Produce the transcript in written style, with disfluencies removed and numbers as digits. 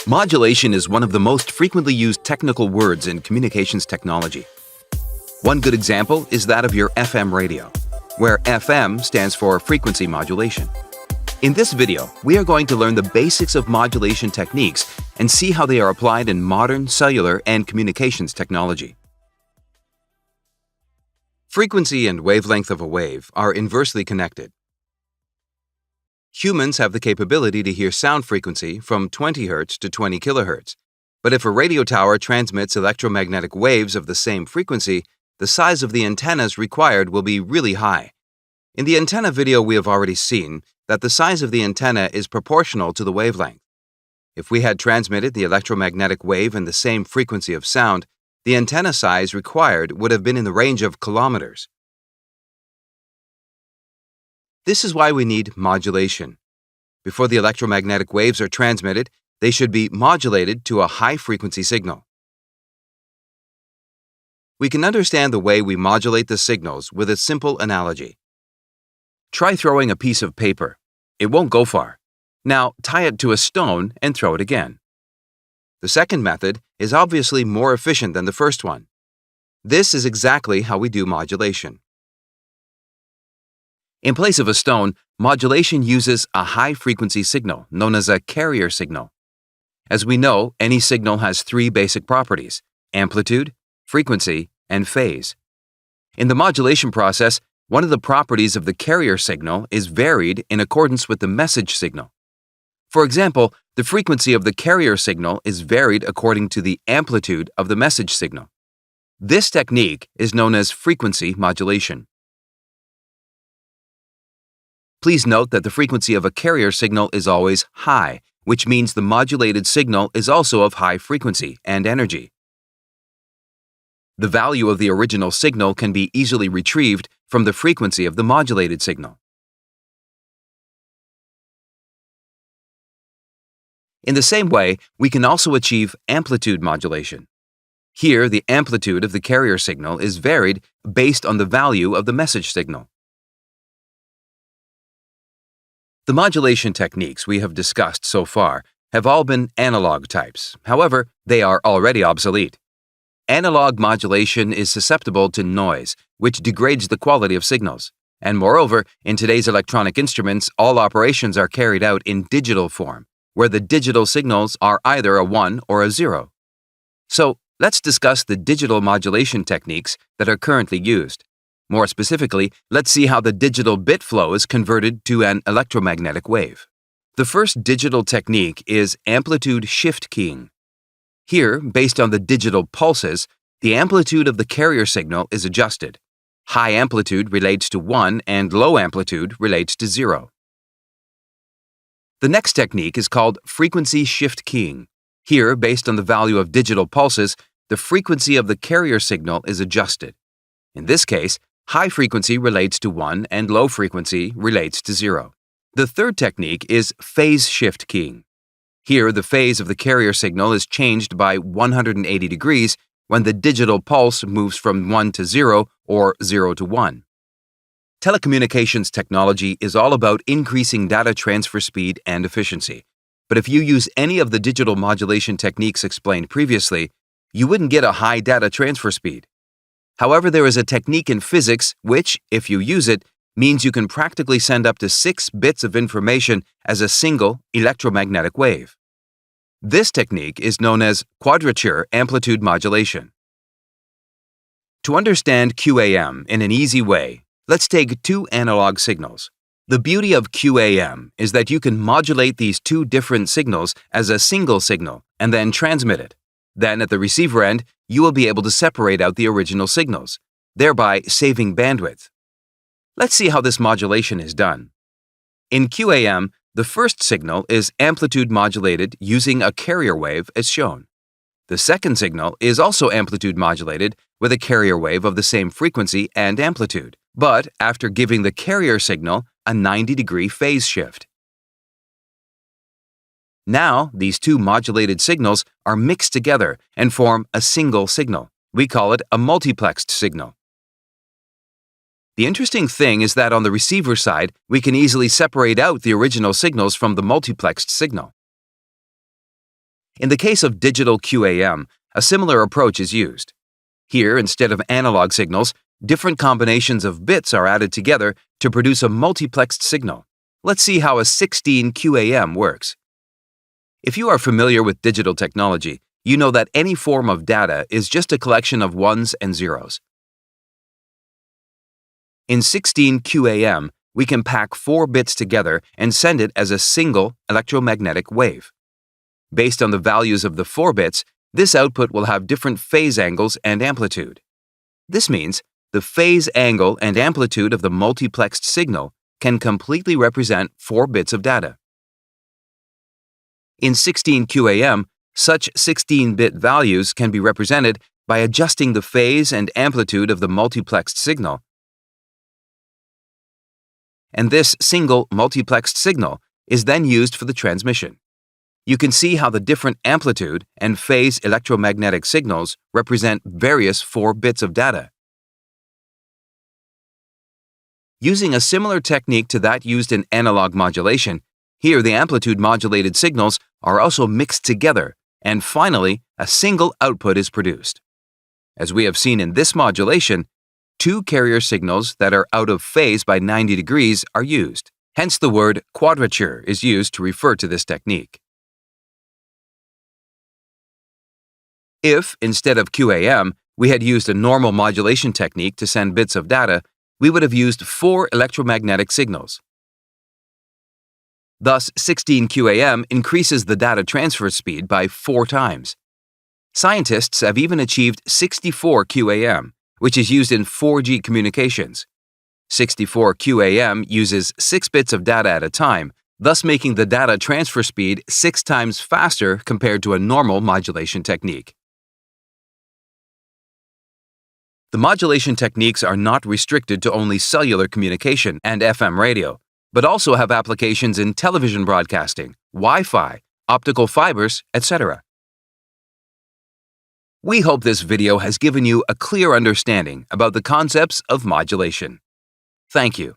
Modulation is one of the most frequently used technical words in communications technology. One good example is that of your FM radio, where FM stands for frequency modulation. In this video, we are going to learn the basics of modulation techniques and see how they are applied in modern cellular and communications technology. Frequency and wavelength of a wave are inversely connected. Humans have the capability to hear sound frequency from 20 Hz to 20 kHz, but if a radio tower transmits electromagnetic waves of the same frequency, the size of the antennas required will be really high. In the antenna video we have already seen that the size of the antenna is proportional to the wavelength. If we had transmitted the electromagnetic wave in the same frequency of sound, the antenna size required would have been in the range of kilometers. This is why we need modulation. Before the electromagnetic waves are transmitted, they should be modulated to a high-frequency signal. We can understand the way we modulate the signals with a simple analogy. Try throwing a piece of paper. It won't go far. Now tie it to a stone and throw it again. The second method is obviously more efficient than the first one. This is exactly how we do modulation. In place of a stone, modulation uses a high-frequency signal known as a carrier signal. As we know, any signal has three basic properties: amplitude, frequency, and phase. In the modulation process, one of the properties of the carrier signal is varied in accordance with the message signal. For example, the frequency of the carrier signal is varied according to the amplitude of the message signal. This technique is known as frequency modulation. Please note that the frequency of a carrier signal is always high, which means the modulated signal is also of high frequency and energy. The value of the original signal can be easily retrieved from the frequency of the modulated signal. In the same way, we can also achieve amplitude modulation. Here, the amplitude of the carrier signal is varied based on the value of the message signal. The modulation techniques we have discussed so far have all been analog types. However, they are already obsolete. Analog modulation is susceptible to noise, which degrades the quality of signals. And moreover, in today's electronic instruments, all operations are carried out in digital form, where the digital signals are either a 1 or a 0. So, let's discuss the digital modulation techniques that are currently used. More specifically, let's see how the digital bit flow is converted to an electromagnetic wave. The first digital technique is amplitude shift keying. Here, based on the digital pulses, the amplitude of the carrier signal is adjusted. High amplitude relates to 1 and low amplitude relates to 0. The next technique is called frequency shift keying. Here, based on the value of digital pulses, the frequency of the carrier signal is adjusted. In this case, high frequency relates to 1 and low frequency relates to 0. The third technique is phase shift keying. Here, the phase of the carrier signal is changed by 180 degrees when the digital pulse moves from 1 to 0 or 0 to 1. Telecommunications technology is all about increasing data transfer speed and efficiency. But if you use any of the digital modulation techniques explained previously, you wouldn't get a high data transfer speed. However, there is a technique in physics which, if you use it, means you can practically send up to 6 bits of information as a single electromagnetic wave. This technique is known as quadrature amplitude modulation. To understand QAM in an easy way, let's take two analog signals. The beauty of QAM is that you can modulate these two different signals as a single signal and then transmit it. Then at the receiver end, you will be able to separate out the original signals, thereby saving bandwidth. Let's see how this modulation is done. In QAM, the first signal is amplitude modulated using a carrier wave as shown. The second signal is also amplitude modulated with a carrier wave of the same frequency and amplitude, but after giving the carrier signal a 90-degree phase shift. Now, these two modulated signals are mixed together and form a single signal. We call it a multiplexed signal. The interesting thing is that on the receiver side, we can easily separate out the original signals from the multiplexed signal. In the case of digital QAM, a similar approach is used. Here, instead of analog signals, different combinations of bits are added together to produce a multiplexed signal. Let's see how a 16 QAM works. If you are familiar with digital technology, you know that any form of data is just a collection of ones and zeros. In 16 QAM, we can pack 4 bits together and send it as a single electromagnetic wave. Based on the values of the 4 bits, this output will have different phase angles and amplitude. This means the phase angle and amplitude of the multiplexed signal can completely represent 4 bits of data. In 16 QAM, such 16-bit values can be represented by adjusting the phase and amplitude of the multiplexed signal. And this single multiplexed signal is then used for the transmission. You can see how the different amplitude and phase electromagnetic signals represent various 4 bits of data. Using a similar technique to that used in analog modulation, here the amplitude-modulated signals are also mixed together, and finally, a single output is produced. As we have seen in this modulation, 2 carrier signals that are out of phase by 90 degrees are used. Hence the word quadrature is used to refer to this technique. If, instead of QAM, we had used a normal modulation technique to send bits of data, we would have used 4 electromagnetic signals. Thus, 16 QAM increases the data transfer speed by 4 times. Scientists have even achieved 64 QAM, which is used in 4G communications. 64 QAM uses 6 bits of data at a time, thus making the data transfer speed 6 times faster compared to a normal modulation technique. The modulation techniques are not restricted to only cellular communication and FM radio, but also have applications in television broadcasting, Wi-Fi, optical fibers, etc. We hope this video has given you a clear understanding about the concepts of modulation. Thank you.